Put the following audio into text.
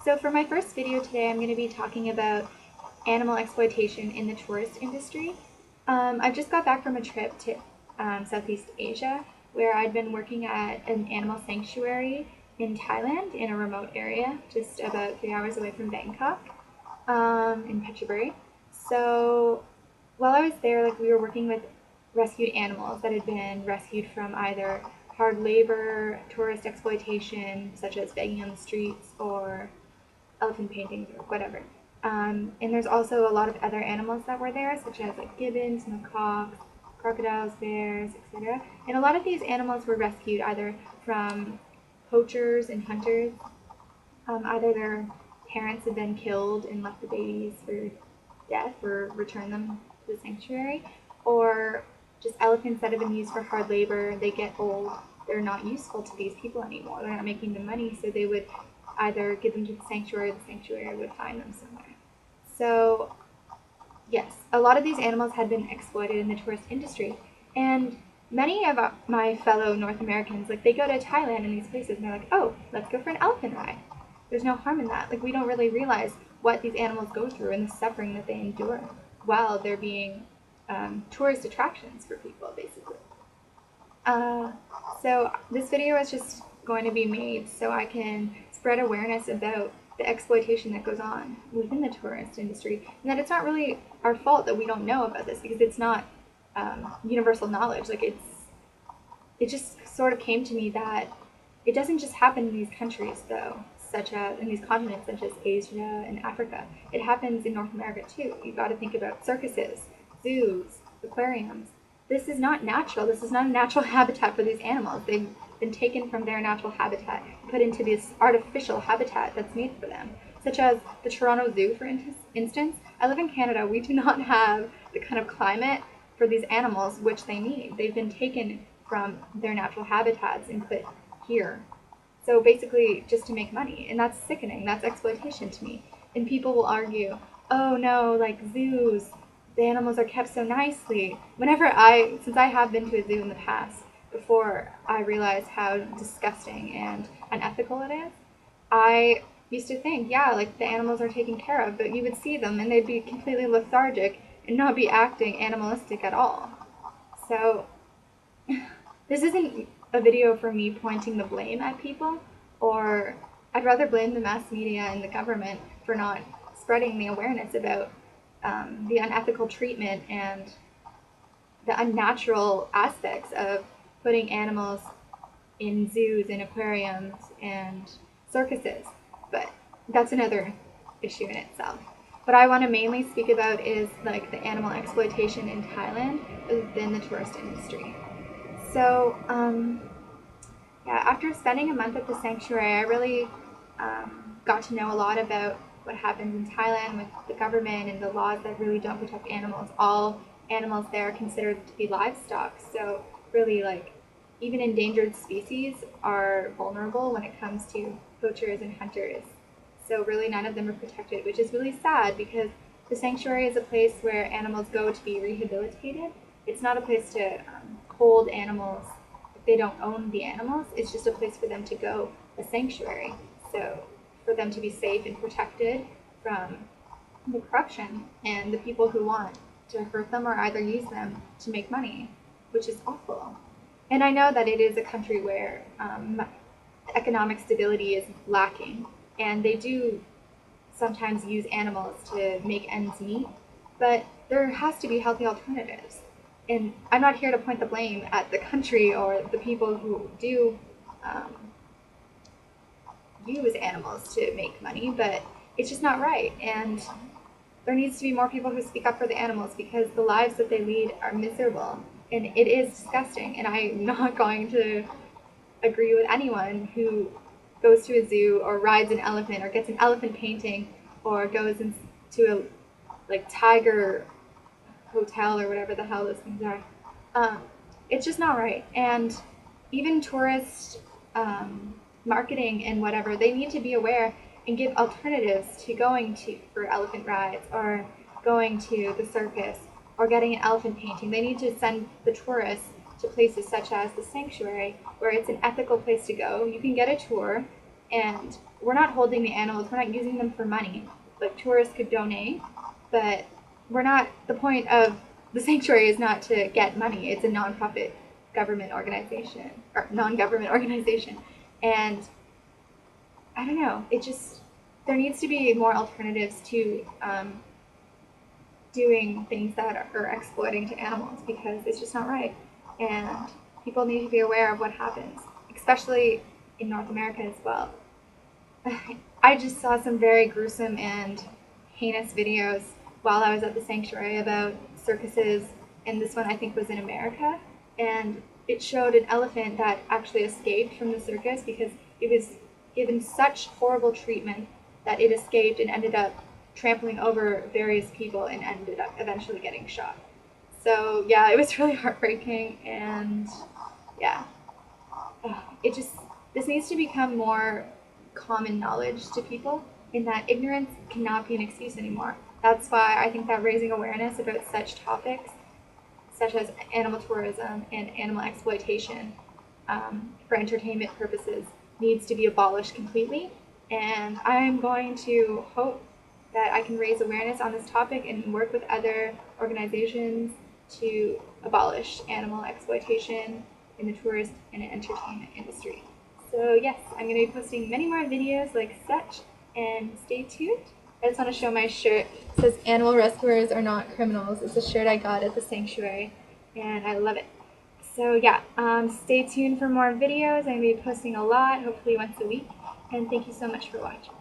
So for my first video today, I'm going to be talking about animal exploitation in the tourist industry. I've just got back from a trip to Southeast Asia where I'd been working at an animal sanctuary in Thailand in a remote area, just about 3 hours away from Bangkok, in Phetchaburi. So while I was there, we were working with rescued animals that had been rescued from either hard labor, tourist exploitation, such as begging on the streets, or elephant paintings or whatever. And there's also a lot of other animals that were there, such as gibbons, macaques, crocodiles, bears, etc. And a lot of these animals were rescued either from poachers and hunters. Either their parents had been killed and left the babies for death or returned them to the sanctuary, or just elephants that have been used for hard labor. They get old, they're not useful to these people anymore, they're not making them money, so they would either give them to the sanctuary or the sanctuary would find them somewhere. So yes, a lot of these animals had been exploited in the tourist industry, and many of my fellow North Americans, they go to Thailand and these places and they're like, oh, let's go for an elephant ride. There's no harm in that. We don't really realize what these animals go through and the suffering that they endure while they're being tourist attractions for people, basically. So this video is just going to be made so I can spread awareness about the exploitation that goes on within the tourist industry, and that it's not really our fault that we don't know about this, because it's not universal knowledge. It just sort of came to me that it doesn't just happen in these countries, though, such as in these continents such as Asia and Africa. It happens in North America too. You've got to think about circuses, zoos, aquariums. This is not natural. This is not a natural habitat for these animals. They've been taken from their natural habitat and put into this artificial habitat that's made for them, such as the Toronto Zoo, for instance. I live in Canada. We do not have the kind of climate for these animals which they need. They've been taken from their natural habitats and put here. So basically just to make money, and that's sickening. That's exploitation to me. And people will argue, oh no, zoos, the animals are kept so nicely. Since I have been to a zoo in the past, before I realized how disgusting and unethical it is, I used to think, yeah, the animals are taken care of, but you would see them and they'd be completely lethargic and not be acting animalistic at all. So this isn't a video for me pointing the blame at people, or I'd rather blame the mass media and the government for not spreading the awareness about the unethical treatment and the unnatural aspects of putting animals in zoos and aquariums and circuses. But that's another issue in itself. What I want to mainly speak about is the animal exploitation in Thailand within the tourist industry. So after spending a month at the sanctuary, I really got to know a lot about what happens in Thailand with the government and the laws that really don't protect animals. All animals there are considered to be livestock, so really even endangered species are vulnerable when it comes to poachers and hunters. So really none of them are protected, which is really sad, because the sanctuary is a place where animals go to be rehabilitated. It's not a place to hold animals if they don't own the animals. It's just a place for them to go, a sanctuary. So for them to be safe and protected from the corruption and the people who want to hurt them or either use them to make money, which is awful. And I know that it is a country where economic stability is lacking, and they do sometimes use animals to make ends meet, but there has to be healthy alternatives. And I'm not here to point the blame at the country or the people who do use animals to make money, but it's just not right. And there needs to be more people who speak up for the animals, because the lives that they lead are miserable, and it is disgusting. And I'm not going to agree with anyone who goes to a zoo or rides an elephant or gets an elephant painting or goes into a tiger hotel or whatever the hell those things are. It's just not right. And even tourist marketing and whatever, they need to be aware and give alternatives to going for elephant rides or going to the circus or getting an elephant painting. They need to send the tourists to places such as the sanctuary, where it's an ethical place to go. You can get a tour and we're not holding the animals, we're not using them for money. Like, tourists could donate, but we're not, the point of the sanctuary is not to get money. It's a nonprofit government organization, or non-government organization. And I don't know, it just, there needs to be more alternatives to doing things that are exploiting to animals, because it's just not right. And people need to be aware of what happens, especially in North America as well. I just saw some very gruesome and heinous videos while I was at the sanctuary about circuses, and this one I think was in America. And it showed an elephant that actually escaped from the circus because it was given such horrible treatment that it escaped and ended up trampling over various people and ended up eventually getting shot. So yeah, it was really heartbreaking, and yeah, it just, this needs to become more common knowledge to people, in that ignorance cannot be an excuse anymore. That's why I think that raising awareness about such topics, such as animal tourism and animal exploitation for entertainment purposes, needs to be abolished completely. And I'm going to hope that I can raise awareness on this topic and work with other organizations to abolish animal exploitation in the tourist and entertainment industry. So yes, I'm going to be posting many more videos like such, and stay tuned. I just want to show my shirt. It says "Animal rescuers are not criminals." It's a shirt I got at the sanctuary, and I love it. So yeah, stay tuned for more videos. I'm going to be posting a lot, hopefully once a week, and thank you so much for watching.